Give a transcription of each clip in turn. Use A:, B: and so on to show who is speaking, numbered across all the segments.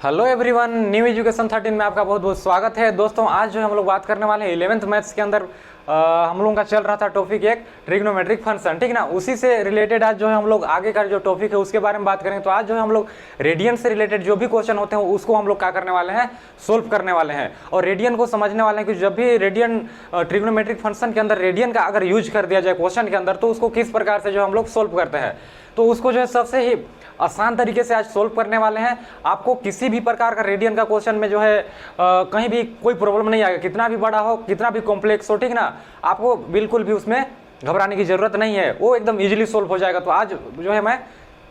A: Hello everyone, new education 13 में आपका बहुत बहुत स्वागत है। दोस्तों आज जो हम लोग बात करने वाले हैं 11th मैथ्स के अंदर हम लोगों का चल रहा था टॉपिक एक ट्रिग्नोमेट्रिक फंक्शन, ठीक ना। उसी से रिलेटेड आज जो है हम लोग आगे का जो टॉपिक है उसके बारे में बात करेंगे। तो आज जो है हम लोग रेडियन से रिलेटेड जो भी क्वेश्चन होते हैं उसको हम लोग क्या करने वाले हैं, सोल्व करने वाले हैं। और रेडियन को समझने वाले हैं कि जब भी रेडियन ट्रिग्नोमेट्रिक फंक्शन के अंदर रेडियन का अगर यूज कर दिया जाए क्वेश्चन के अंदर तो उसको किस प्रकार से जो हम लोग सोल्व करते हैं, तो उसको जो है सबसे ही आसान तरीके से आज सोल्व करने वाले हैं। आपको किसी भी प्रकार का रेडियन का क्वेश्चन में जो है कहीं भी कोई प्रॉब्लम नहीं आएगा, कितना भी बड़ा हो, कितना भी कॉम्प्लेक्स हो, ठीक ना। आपको बिल्कुल भी उसमें घबराने की जरूरत नहीं है, वो एकदम इजीली सोल्व हो जाएगा। तो आज जो है मैं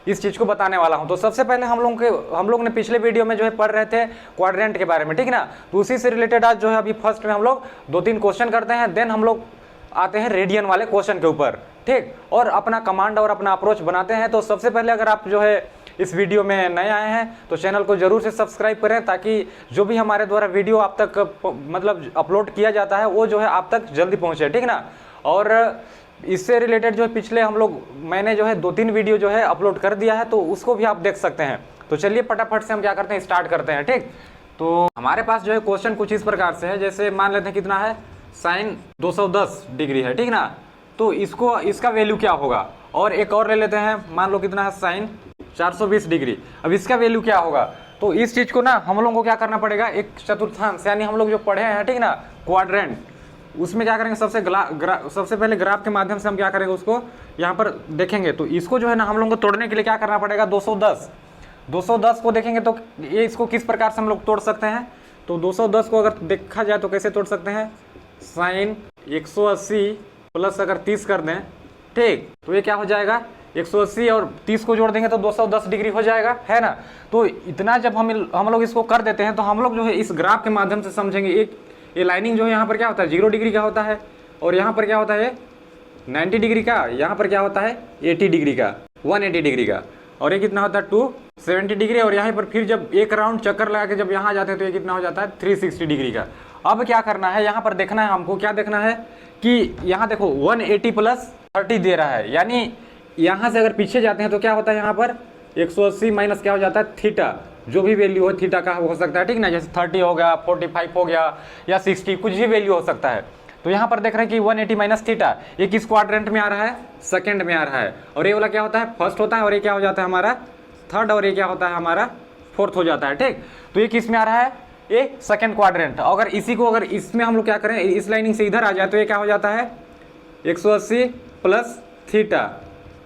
A: इस चीज को बताने वाला हूं। तो सबसे पहले हम लोग ने पिछले वीडियो में जो है पढ़ रहे थे क्वाड्रेंट के बारे में, ठीक ना। तो उसी से रिलेटेड आज जो है अभी फर्स्ट में हम लोग 2-3 क्वेश्चन करते हैं, देन हम लोग आते हैं रेडियन वाले क्वेश्चन के ऊपर, ठीक, और अपना कमांड और अपना अप्रोच बनाते हैं। तो सबसे पहले अगर आप जो है इस वीडियो में नए आए हैं तो चैनल को जरूर से सब्सक्राइब करें, ताकि जो भी हमारे द्वारा वीडियो आप तक मतलब अपलोड किया जाता है वो जो है आप तक जल्दी पहुंचे, ठीक ना। और इससे रिलेटेड जो है पिछले मैंने जो है 2-3 वीडियो जो है अपलोड कर दिया है, तो उसको भी आप देख सकते हैं। तो चलिए फटाफट से हम क्या करते हैं, स्टार्ट करते हैं, ठीक। तो हमारे पास जो है क्वेश्चन कुछ इस प्रकार से है, जैसे मान लेते हैं कितना है, साइन 210 डिग्री है, ठीक ना। तो इसका वैल्यू क्या होगा, और एक और ले लेते हैं, मान लो कितना है, साइन 420 डिग्री। अब इसका वैल्यू क्या होगा, तो इस चीज को ना हम लोगों को क्या करना पड़ेगा, एक चतुर्थांश यानी हम लोग जो पढ़े हैं, ठीक ना, क्वाड्रेंट, उसमें क्या करेंगे, सबसे पहले ग्राफ के माध्यम से हम क्या करेंगे, उसको यहाँ पर देखेंगे। तो इसको जो है ना हम लोगों को तोड़ने के लिए क्या करना पड़ेगा, 210 को देखेंगे तो ये इसको किस प्रकार से हम लोग तोड़ सकते हैं। तो 210 को अगर देखा जाए तो कैसे तोड़ सकते हैं, साइन 180 प्लस अगर 30 कर दें, ठीक, तो ये क्या हो जाएगा, 180 और 30 को जोड़ देंगे तो 210 डिग्री हो जाएगा, है ना। तो इतना जब हम लोग इसको कर देते हैं तो हम लोग जो है इस ग्राफ के माध्यम से समझेंगे। एक ये लाइनिंग जो है यहाँ पर क्या होता है, 0 डिग्री का होता है, और यहाँ पर क्या होता है 90 डिग्री का, यहाँ पर क्या होता है 80 डिग्री का, 180 डिग्री का, और ये कितना होता है 270 डिग्री। और यहाँ पर फिर जब एक राउंड चक्कर लगा के जब यहाँ जाते हैं तो ये कितना हो जाता है 360 डिग्री का। अब क्या करना है, यहाँ पर देखना है हमको, क्या देखना है कि यहाँ देखो 180 प्लस 30 दे रहा है, यानी यहाँ से अगर पीछे जाते हैं तो क्या होता है, यहाँ पर 180 माइनस क्या हो जाता है थीटा, जो भी वैल्यू हो थीटा का हो सकता है, ठीक ना, जैसे 30 हो गया, 45 हो गया, या 60, कुछ भी वैल्यू हो सकता है। तो यहाँ पर देख रहे हैं कि 180 माइनस थीटा, ये किस क्वाड्रेंट में आ रहा है, सेकंड में आ रहा है, और ये वाला क्या होता है, फर्स्ट होता है, और ये क्या हो जाता है हमारा थर्ड, और ये क्या होता है हमारा फोर्थ हो जाता है, ठीक। तो ये किस में आ रहा है, ये सेकंड क्वाड्रेंट। अगर इसमें हम लोग क्या करें, इस लाइनिंग से इधर आ जाए तो ये क्या हो जाता है 180 प्लस थीटा,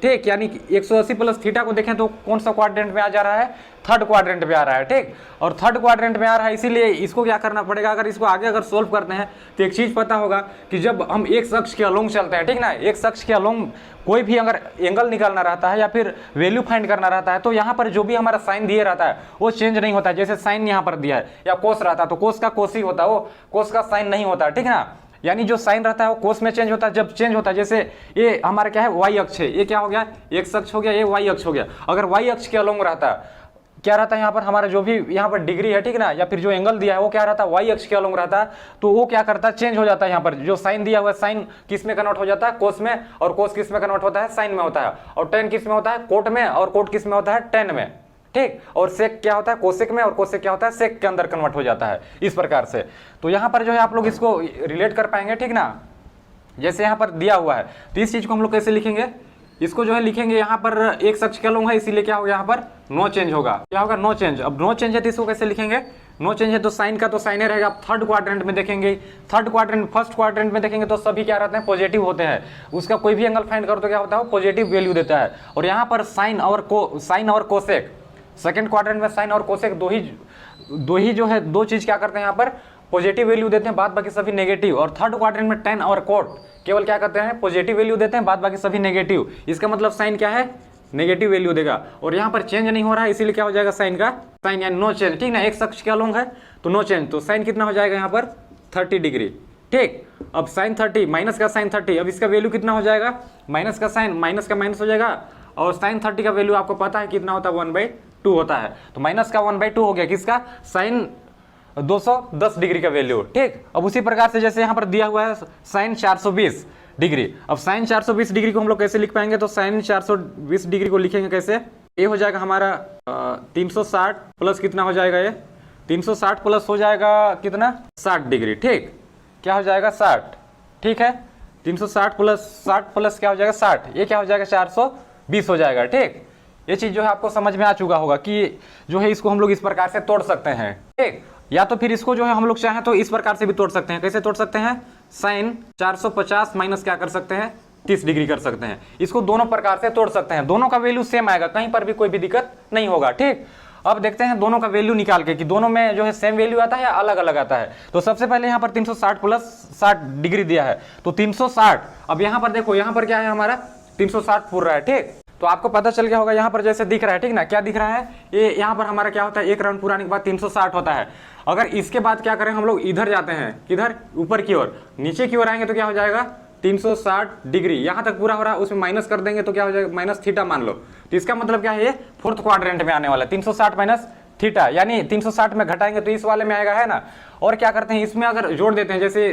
A: ठीक, यानी 180 प्लस थीटा को देखें तो कौन सा क्वाड्रेंट में आ जा रहा है, थर्ड क्वाड्रेंट में आ रहा है, ठीक। और थर्ड क्वाड्रेंट में आ रहा है, इसीलिए इसको क्या करना पड़ेगा, अगर इसको आगे अगर सोल्व करते हैं तो एक चीज पता होगा कि जब हम एक शख्स के अलोंग चलते हैं, ठीक ना, एक शख्स के अलोंग कोई भी अगर एंगल निकालना रहता है या फिर वैल्यू फाइंड करना रहता है, तो यहाँ पर जो भी हमारा साइन दिया रहता है वो चेंज नहीं होता है। जैसे साइन यहाँ पर दिया है या कोस रहता है तो कोस का कोस ही होता है, वो कोस का साइन नहीं होता है, ठीक ना। यानी जो साइन रहता है वो कोस में चेंज होता है, जब चेंज होता है, जैसे ये हमारा क्या है वाई अक्ष है, ये क्या हो गया एक्स अक्ष हो गया, ये वाई अक्ष हो गया। अगर वाई अक्ष के अलोंग रहता है, क्या रहता है यहाँ पर हमारा जो भी यहाँ पर डिग्री है, ठीक ना, या फिर जो एंगल दिया है वो क्या रहता है वाई अक्ष के अलोंग रहता है, तो वो क्या करता है चेंज हो जाता है। यहाँ पर जो साइन दिया हुआ है, साइन किस में कन्वर्ट हो जाता है, कोस में, और कोस किस में कन्वर्ट होता है, साइन में होता है, और टेन किस में होता है, कोट में, और कोट किस में होता है, टेन में, ठीक। और सेक क्या होता है कोसेक में, और कोसेक क्या होता है सेक के अंदर कन्वर्ट हो जाता है, इस प्रकार से। तो यहाँ पर जो है आप लोग इसको रिलेट कर पाएंगे, ठीक ना। जैसे यहाँ पर दिया हुआ है तो इस चीज को हम लोग कैसे लिखेंगे, इसको जो है लिखेंगे, यहाँ पर एक शख्स के अलोंग है, इसीलिए क्या होगा, यहाँ पर नो चेंज होगा, क्या होगा नो चेंज। अब नो चेंज है तो इसको कैसे लिखेंगे, नो चेंज है तो साइन का तो साइन ही रहेगा। थर्ड क्वाड्रेंट में देखेंगे, थर्ड क्वाड्रेंट फर्स्ट क्वाड्रेंट में देखेंगे तो सभी क्या रहते हैं पॉजिटिव होते हैं, उसका कोई भी एंगल फाइंड करो तो क्या होता है वो पॉजिटिव वैल्यू देता है। और यहाँ पर साइन और कोसेक, सेकंड क्वाड्रेंट में साइन और कोसेक दो ही जो है दो चीज क्या करते हैं, यहाँ पर पॉजिटिव वैल्यू देते हैं, बाद बाकी सभी नेगेटिव। और थर्ड क्वाड्रेंट में टेन और कोट केवल क्या करते हैं पॉजिटिव वैल्यू देते हैं, बाद बाकी सभी नेगेटिव। इसका मतलब साइन क्या है नेगेटिव वैल्यू देगा, और यहाँ पर चेंज नहीं हो रहा है, इसीलिए क्या हो जाएगा साइन का साइन यानी नो चेंज, ठीक ना। एक शख्स के अलोंग है तो नो चेंज, तो साइन कितना हो जाएगा यहाँ पर 30 डिग्री, ठीक। अब साइन 30 माइनस का साइन 30, अब इसका वैल्यू कितना हो जाएगा, माइनस का साइन माइनस का माइनस हो जाएगा, और साइन 30 का वैल्यू आपको पता है कितना होता है 1/2 होता है, तो माइनस का 1/2 हो गया किसका, साइन 210 डिग्री का वैल्यू, ठीक। अब उसी प्रकार से जैसे यहाँ पर दिया हुआ है साइन 420 डिग्री, अब साइन 420 डिग्री को हम लोग कैसे लिख पाएंगे, तो साइन 420 डिग्री को लिखेंगे कैसे, ये हो जाएगा हमारा 360 प्लस कितना हो जाएगा, ये 360 प्लस हो जाएगा कितना 60 डिग्री। ठीक, क्या हो जाएगा 60। ठीक है, 360 प्लस 60 प्लस क्या हो जाएगा 60, ये क्या हो जाएगा 420 हो जाएगा। ठीक, ये चीज जो है आपको समझ में आ चुका होगा कि जो है इसको हम लोग इस प्रकार से तोड़ सकते हैं। ठीक, या तो फिर इसको जो है हम लोग चाहें तो इस प्रकार से भी तोड़ सकते हैं। कैसे तोड़ सकते हैं, साइन 450 माइनस क्या कर सकते हैं 30 डिग्री कर सकते हैं। इसको दोनों प्रकार से तोड़ सकते हैं, दोनों का वैल्यू सेम आएगा, कहीं पर भी कोई भी दिक्कत नहीं होगा। ठीक, अब देखते हैं दोनों का वैल्यू निकाल के कि दोनों में जो है सेम वैल्यू आता है या अलग अलग आता है। तो सबसे पहले यहाँ पर 360 प्लस 60 डिग्री दिया है तो 360। अब यहाँ पर देखो, यहाँ पर क्या है हमारा 360 पूर रहा है। ठीक, तो आपको पता चल गया होगा यहाँ पर जैसे दिख रहा है, ठीक ना, क्या दिख रहा है, ये यहाँ पर हमारा क्या होता है, एक राउंड पुराने के बाद 360 होता है। अगर इसके बाद क्या करें हम लोग, इधर जाते हैं, किधर, ऊपर की ओर, नीचे की ओर आएंगे तो क्या हो जाएगा 360 डिग्री। यहाँ तक पूरा हो रहा है, उसमें माइनस कर देंगे तो क्या हो जाएगा माइनस थीटा मान लो। तो इसका मतलब क्या है, ये फोर्थ क्वाड्रेंट में आने वाला है 360 माइनस थीटा, यानी 360 में घटाएंगे तो इस वाले में आएगा, है ना। और क्या करते हैं इसमें अगर जोड़ देते हैं, जैसे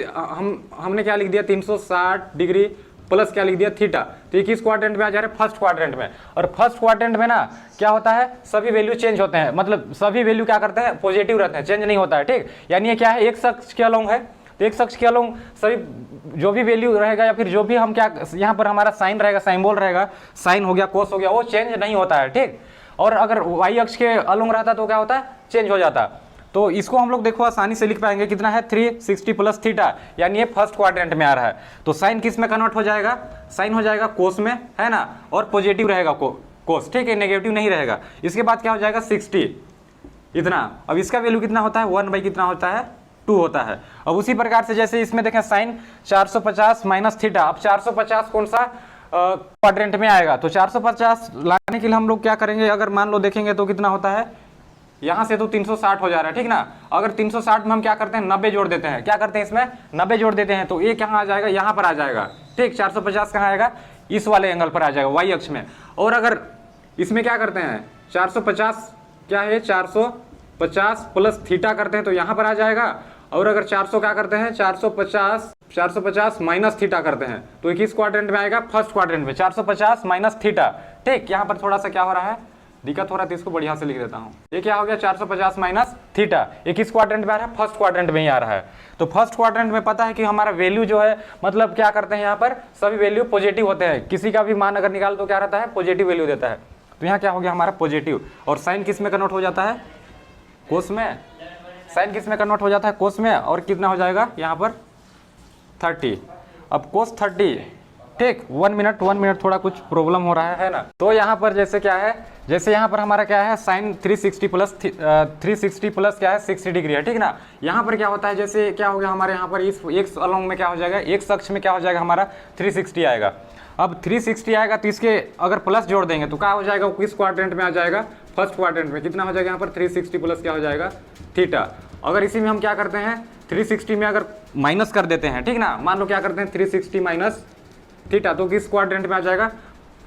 A: हमने क्या लिख दिया 360 डिग्री प्लस क्या लिख दिया थीटा, तो ये किस क्वाड्रेंट में आ जा रहा है, फर्स्ट क्वाड्रेंट में। और फर्स्ट क्वाड्रेंट में ना क्या होता है, सभी वैल्यू चेंज होते हैं, मतलब सभी वैल्यू क्या करते हैं पॉजिटिव रहते हैं, चेंज नहीं होता है। ठीक, यानी ये क्या है, एक अक्ष के अलोंग है, तो एक अक्ष के अलोंग सभी जो भी वैल्यू रहेगा या फिर जो भी हम क्या यहाँ पर हमारा साइन रहेगा, सिंबल रहेगा, साइन हो गया कोस हो गया, वो चेंज नहीं होता है। ठीक, और अगर वाई अक्ष के अलोंग रहता तो क्या होता है, चेंज हो जाता। तो इसको हम लोग देखो आसानी से लिख पाएंगे, कितना है 360 प्लस थीटा, यानी ये फर्स्ट क्वाड्रेंट में आ रहा है। तो साइन किस में कन्वर्ट हो जाएगा, साइन हो जाएगा कोस में, है ना, और पॉजिटिव रहेगा कोस। ठीक है, नेगेटिव नहीं रहेगा। इसके बाद क्या हो जाएगा 60 इतना। अब इसका वैल्यू कितना होता है, 1 बाई कितना होता है 2 होता है। अब उसी प्रकार से जैसे इसमें देखें साइन 450 माइनस थीटा, अब 450 कौन सा क्वाड्रेंट में आएगा, तो 450 लाने के लिए हम लोग क्या करेंगे, अगर मान लो देखेंगे तो कितना होता है, यहां से तो 360 हो जा रहा है। ठीक ना, अगर 360 में हम क्या करते हैं 90 जोड़ देते हैं, क्या करते हैं इसमें 90 जोड़ देते हैं, तो ये कहाँ आ जाएगा, यहाँ पर आ जाएगा। ठीक, 450 कहाँ आएगा, इस वाले एंगल पर आ जाएगा, वाई अक्ष में। और अगर इसमें क्या करते हैं 450 क्या है 450 प्लस थीटा करते हैं तो यहाँ पर आ जाएगा। और अगर 400 क्या करते हैं 450 माइनस थीटा करते हैं तो ये किस क्वाड्रेंट में आएगा, फर्स्ट क्वाड्रेंट में, 450 माइनस थीटा। ठीक, यहाँ पर थोड़ा सा क्या हो रहा है, दिक्कत हो रहा है, तो इसको बढ़िया से लिख देता हूँ। ये क्या हो गया 450 माइनस थीटा, ये किस क्वाड्रेंट में आ रहा है, फर्स्ट क्वाड्रेंट में ही आ रहा है। तो फर्स्ट क्वाड्रेंट में पता है कि हमारा वैल्यू जो है, मतलब क्या करते हैं यहाँ पर सभी वैल्यू पॉजिटिव होते हैं, किसी का भी मान अगर निकाल तो क्या रहता है पॉजिटिव वैल्यू देता है। तो यहाँ क्या हो गया हमारा पॉजिटिव। और साइन किस में कन्वर्ट हो जाता है, कोस में, साइन किस में कन्वर्ट हो जाता है, कोस में। और कितना हो जाएगा यहाँ पर 30। अब कोस 30, ठीक, 1 मिनट थोड़ा कुछ प्रॉब्लम हो रहा है ना। तो यहाँ पर जैसे क्या है, जैसे यहाँ पर हमारा क्या है साइन 360 प्लस क्या है 60 डिग्री है। ठीक ना, यहाँ पर क्या होता है, जैसे क्या हो गया हमारे यहाँ पर इस एक अलोंग में क्या हो जाएगा, एक अक्ष में क्या हो जाएगा हमारा 360 आएगा। अब 360 आएगा तो इसके अगर प्लस जोड़ देंगे तो क्या हो जाएगा, किस क्वाड्रेंट में आ जाएगा, फर्स्ट क्वाड्रेंट में। कितना हो जाएगा यहाँ पर 360 प्लस क्या हो जाएगा थीटा। अगर इसी में हम क्या करते हैं 360 में अगर माइनस कर देते हैं, ठीक ना, मान लो क्या करते हैं 360 माइनस थीटा, तो किस क्वाड्रेंट में आ जाएगा,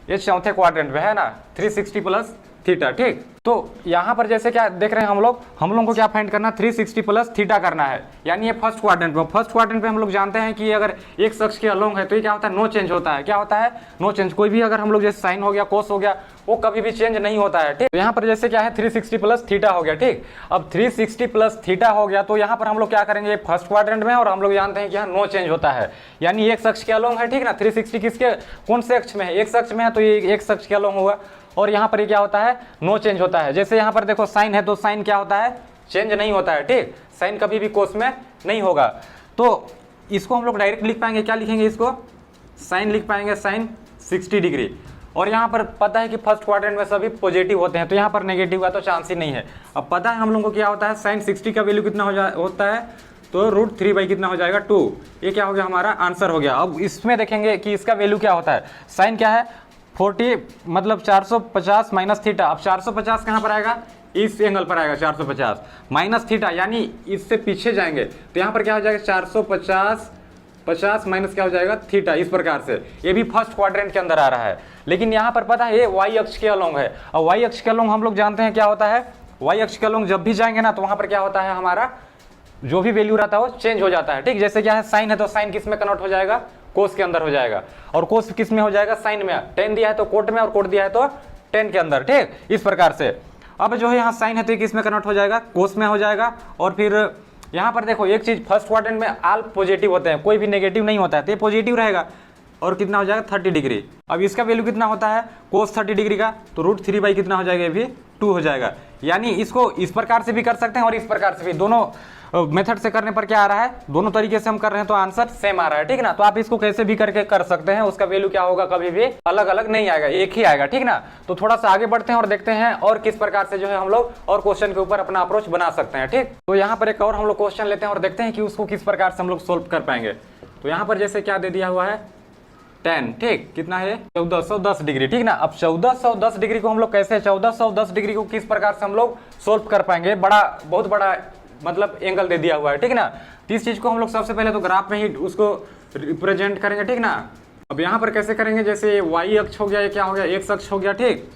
A: ये चौथे क्वाड्रेंट में है ना, 360 प्लस थीटा। ठीक, तो यहाँ पर जैसे क्या देख रहे हैं हम लोग को क्या फाइंड करना, 360 प्लस थीटा करना है, यानी ये फर्स्ट क्वाड्रेंट में। फर्स्ट क्वाड्रेंट में हम लोग जानते हैं कि अगर एक अक्ष के अलोंग है तो ये क्या होता है, नो चेंज होता है। क्या होता है, नो चेंज। कोई भी अगर हम लोग जैसे साइन हो गया, कोस हो गया, वो कभी भी चेंज नहीं होता है। ठीक, तो यहाँ पर जैसे क्या है 360 प्लस थीटा हो गया। ठीक, अब 360 प्लस थीटा हो गया तो यहाँ पर हम लोग क्या करेंगे, फर्स्ट क्वाड्रेंट में, और हम लोग जानते हैं कि यहाँ नो चेंज होता है, यानी एक अक्ष के अलोंग है। ठीक ना, 360 किसके कौन से अक्ष में है, एक अक्ष में है तो ये एक अक्ष के अलोंग होगा। और यहाँ पर ये क्या होता है, नो चेंज होता है। जैसे यहाँ पर देखो साइन है तो साइन क्या होता है, चेंज नहीं होता है। ठीक, साइन कभी भी कोस में नहीं होगा। तो इसको हम लोग डायरेक्ट लिख पाएंगे, क्या लिखेंगे इसको, साइन लिख पाएंगे, साइन 60 डिग्री। और यहाँ पर पता है कि फर्स्ट क्वाड्रेंट में सभी पॉजिटिव होते हैं, तो यहाँ पर नेगेटिव का तो चांस ही नहीं है। अब पता है हम लोगों को क्या होता है, साइन 60 का वैल्यू कितना होता है, तो √3 बाई कितना हो जाएगा 2। ये क्या हो गया हमारा आंसर हो गया। अब इसमें देखेंगे कि इसका वैल्यू क्या होता है, साइन क्या है 40 मतलब 450 माइनस थीटा। अब 450 कहाँ पर आएगा, इस एंगल पर आएगा 450 माइनस थीटा, यानी इससे पीछे जाएंगे तो यहाँ पर क्या हो जाएगा 450 माइनस क्या हो जाएगा थीटा। इस प्रकार से ये भी फर्स्ट क्वाड्रेंट के अंदर आ रहा है। लेकिन यहाँ पर पता है ये वाई अक्ष के अलोंग है, और वाई अक्ष के अलोंग हम लोग जानते हैं क्या होता है, वाई अक्ष के अलोंग जब भी जाएंगे ना तो वहाँ पर क्या होता है, हमारा जो भी वैल्यू रहता है वो चेंज हो जाता है। ठीक, जैसे क्या है साइन है तो साइन किस में कन्वर्ट हो जाएगा, कोस के अंदर हो जाएगा। और कोस किस में हो जाएगा, साइन में। टेन दिया है तो कोट में, और कोट दिया है तो 10 के अंदर, ठीक, इस प्रकार से। अब जो है यहाँ साइन है तो ये किस में कन्वर्ट हो जाएगा, कोस में हो जाएगा। और फिर यहाँ पर देखो एक चीज, फर्स्ट क्वाड्रेंट में ऑल पॉजिटिव होते हैं, कोई भी नेगेटिव नहीं होता है, तो ये पॉजिटिव रहेगा और कितना हो जाएगा 30 डिग्री। अब इसका वैल्यू कितना होता है कोस 30 डिग्री का, तो √3 कितना हो जाएगा, ये भी 2 हो जाएगा। यानी इसको इस प्रकार से भी कर सकते हैं और इस प्रकार से भी, दोनों मेथड से करने पर क्या आ रहा है, दोनों तरीके से हम कर रहे हैं तो आंसर सेम आ रहा है, ठीक ना। तो आप इसको कैसे भी करके कर सकते हैं, उसका वैल्यू क्या होगा, कभी भी अलग अलग नहीं आएगा, एक ही आएगा, ठीक ना। तो थोड़ा सा आगे बढ़ते हैं और देखते हैं और किस प्रकार से जो है हम लोग और क्वेश्चन के ऊपर अपना अप्रोच बना सकते हैं, ठीक। तो यहाँ पर एक और हम लोग क्वेश्चन लेते हैं और देखते हैं कि उसको किस प्रकार से हम लोग सोल्व कर पाएंगे। तो यहाँ पर जैसे क्या दे दिया हुआ है 10, ठीक, कितना है 1410 डिग्री, ठीक ना। अब 1410 डिग्री को हम लोग कैसे, 1410 डिग्री को किस प्रकार से हम लोग सोल्व कर पाएंगे, बहुत बड़ा मतलब एंगल दे दिया हुआ है, ठीक ना। तो इस चीज को हम लोग सबसे पहले तो ग्राफ में ही उसको रिप्रेजेंट करेंगे, ठीक ना। अब यहाँ पर कैसे करेंगे, जैसे y अक्ष हो गया, ये क्या हो गया x अक्ष हो गया, ठीक।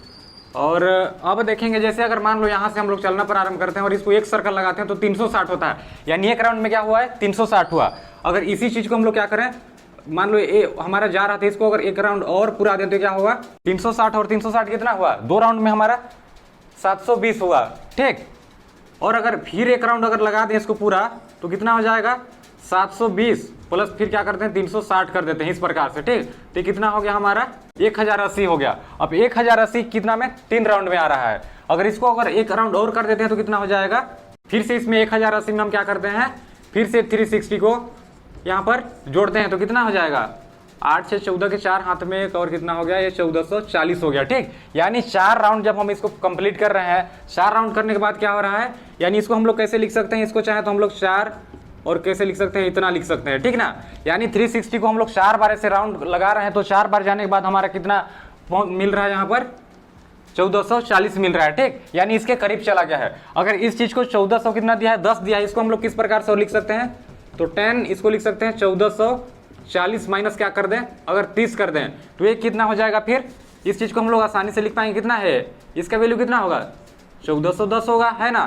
A: और अब देखेंगे जैसे अगर मान लो यहाँ से हम लोग चलना प्रारंभ करते हैं और इसको एक सर्कल लगाते हैं तो 360 होता है, यानी एक राउंड में क्या हुआ है 360 हुआ। अगर इसी चीज को हम लोग क्या करें, मान लो ये हमारा जा रहा था, इसको अगर एक राउंड और पूरा दें तो क्या होगा 360 और 360 कितना हुआ, 2 राउंड में हमारा 720 हुआ, ठीक। और अगर फिर एक राउंड अगर लगा दें इसको पूरा तो कितना हो जाएगा 720 प्लस फिर क्या करते हैं 360 कर देते हैं इस प्रकार से, ठीक। तो कितना हो गया हमारा 1080 हो गया। अब 1080 कितना में 3 राउंड में आ रहा है, अगर इसको अगर एक राउंड और कर देते हैं तो कितना हो जाएगा, फिर से इसमें 1080 में हम क्या करते हैं, फिर से 360 को यहाँ पर जोड़ते हैं तो कितना हो जाएगा 8 से 14 के 4 हाथ में एक और कितना हो गया, ये 1440 हो गया, ठीक। यानी 4 राउंड जब हम इसको कंप्लीट कर रहे हैं, 4 राउंड करने के बाद क्या हो रहा है, यानी इसको हम लोग कैसे लिख सकते हैं, इसको चाहे तो हम लोग 4 और कैसे लिख सकते हैं, इतना लिख सकते हैं, ठीक ना। यानी 360 को हम लोग 4 बार ऐसे राउंड लगा रहे हैं तो 4 बार जाने के बाद हमारा कितना मिल रहा है, यहाँ पर 1440 मिल रहा है, ठीक। यानी इसके करीब चला गया है। अगर इस चीज को 1400 कितना दिया है 10 दिया है, इसको हम लोग किस प्रकार से लिख सकते हैं, तो 10 इसको लिख सकते हैं 1440 माइनस क्या कर दें, अगर 30 कर दें तो ये कितना हो जाएगा, फिर इस चीज को हम लोग आसानी से लिख पाएंगे, कितना है इसका वैल्यू कितना होगा 1410 होगा, है ना।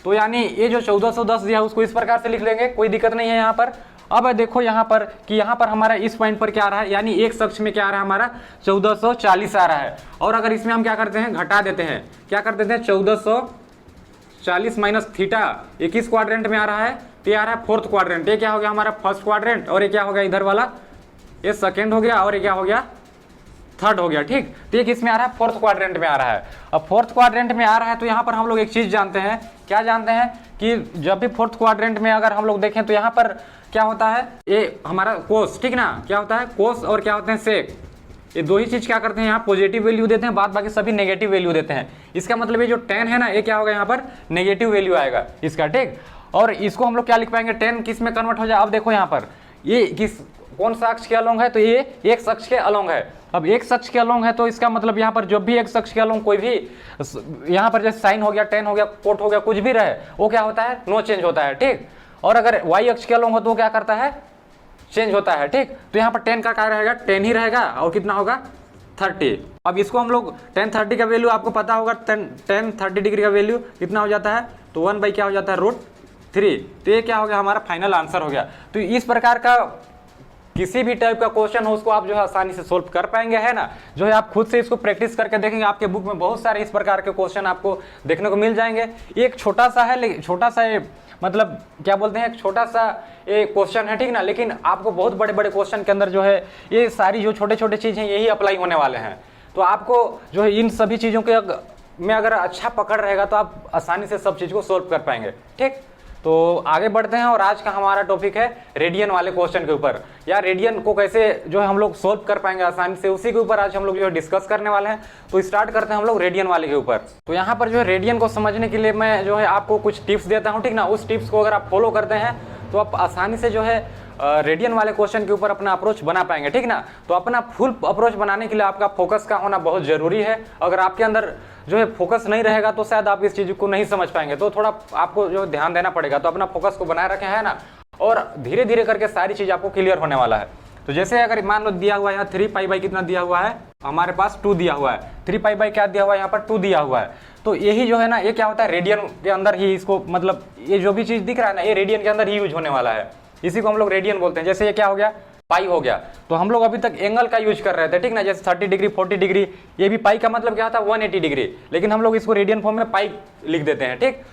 A: तो यानी ये जो 1410 दिया है उसको इस प्रकार से लिख लेंगे, कोई दिक्कत नहीं है यहाँ पर। अब देखो यहाँ पर कि यहाँ पर हमारा इस पॉइंट पर क्या आ रहा है, यानी एक अक्ष में क्या आ रहा है हमारा 1440 आ रहा है। और अगर इसमें हम क्या करते हैं घटा देते हैं, क्या कर देते हैं 1440 माइनस थीटा, ये किस क्वाड्रेंट में आ रहा है, तो ये आ रहा है 4th क्वाड्रेंट। ये क्या हो गया हमारा फर्स्ट क्वाड्रेंट और ये क्या हो गया इधर वाला, ये सेकेंड हो गया और ये क्या हो गया 3rd हो गया, ठीक। तो ये किस में आ रहा है 4th क्वाड्रेंट में आ रहा है। अब 4th क्वाड्रेंट में आ रहा है तो यहाँ पर हम लोग एक चीज जानते हैं, क्या जानते हैं कि जब भी 4th क्वाड्रेंट में अगर हम लोग देखें तो यहाँ पर क्या होता है, ये हमारा कोस, ठीक ना, क्या होता है कोस और क्या होते हैं सेक, ये दो ही चीज क्या करते हैं यहाँ पॉजिटिव वैल्यू देते हैं, बाद बाकी सभी नेगेटिव वैल्यू देते हैं। इसका मतलब ये जो 10 है ना, ये क्या होगा यहाँ पर नेगेटिव वैल्यू आएगा इसका, ठीक। और इसको हम लोग क्या लिख पाएंगे 10 किस में कन्वर्ट हो जाए, अब देखो यहाँ पर ये किस कौन सा अक्ष के अलोंग है, तो ये एक अक्ष के अलोंग है। अब एक अक्ष के अलोंग है तो इसका मतलब यहाँ पर जब भी एक अक्ष के अलोंग कोई भी यहाँ पर जैसे साइन हो गया 10 हो गया कोट हो गया कुछ भी रहे वो क्या होता है नो चेंज होता है, ठीक। और अगर y अक्ष के अलोंग हो तो वो क्या करता है चेंज होता है, ठीक। तो यहाँ पर 10 का क्या रहेगा 10 ही रहेगा और कितना होगा 30। अब इसको हम लोग 10 30 का वैल्यू आपको पता होगा, 10 30 डिग्री का वैल्यू कितना हो जाता है, तो 1 बाई क्या हो जाता है √3। तो ये क्या हो गया हमारा फाइनल आंसर हो गया। तो इस प्रकार का किसी भी टाइप का क्वेश्चन हो उसको आप जो है आसानी से सोल्व कर पाएंगे, है ना। जो है आप खुद से इसको प्रैक्टिस करके देखेंगे, आपके बुक में बहुत सारे इस प्रकार के क्वेश्चन आपको देखने को मिल जाएंगे। एक छोटा सा है, लेकिन छोटा सा ये मतलब क्या बोलते हैं, एक छोटा सा ये क्वेश्चन है, ठीक ना, लेकिन आपको बहुत बड़े बड़े क्वेश्चन के अंदर जो है ये सारी जो छोटे छोटे चीज़ हैं यही अप्लाई होने वाले हैं। तो आपको जो है इन सभी चीज़ों के में अगर अच्छा पकड़ रहेगा तो आप आसानी से सब चीज़ को सोल्व कर पाएंगे, ठीक। तो आगे बढ़ते हैं और आज का हमारा टॉपिक है रेडियन वाले क्वेश्चन के ऊपर, या रेडियन को कैसे जो है हम लोग सोल्व कर पाएंगे आसानी से, उसी के ऊपर आज हम लोग जो है डिस्कस करने वाले हैं। तो स्टार्ट करते हैं हम लोग रेडियन वाले के ऊपर। तो यहाँ पर जो है रेडियन को समझने के लिए मैं जो है आपको कुछ टिप्स देता हूँ, ठीक ना। उस टिप्स को अगर आप फॉलो करते हैं तो आप आसानी से जो है रेडियन वाले क्वेश्चन के ऊपर अपना अप्रोच बना पाएंगे, ठीक ना। तो अपना फुल अप्रोच बनाने के लिए आपका फोकस का होना बहुत जरूरी है। अगर आपके अंदर जो है फोकस नहीं रहेगा तो शायद आप इस चीज को नहीं समझ पाएंगे, तो थोड़ा आपको जो ध्यान देना पड़ेगा। तो अपना फोकस को बनाए रखें, है ना, और धीरे धीरे करके सारी चीज आपको क्लियर होने वाला है। तो जैसे अगर मान लो दिया हुआ है 3π कितना दिया हुआ है हमारे पास 2 दिया हुआ है, 3π क्या दिया हुआ है यहाँ पर 2 दिया हुआ है। तो यही जो है ना ये क्या होता है रेडियन के अंदर ही इसको मतलब ये जो भी चीज दिख रहा है ना ये रेडियन के अंदर ही यूज होने वाला है, इसी को हम लोग रेडियन बोलते हैं। जैसे ये क्या हो गया पाई हो गया। तो हम लोग अभी तक एंगल का यूज कर रहे थे, ठीक ना, जैसे 30 डिग्री 40 डिग्री, ये भी पाई का मतलब क्या था 180 डिग्री, लेकिन हम लोग इसको रेडियन फॉर्म में पाई लिख देते हैं, ठीक।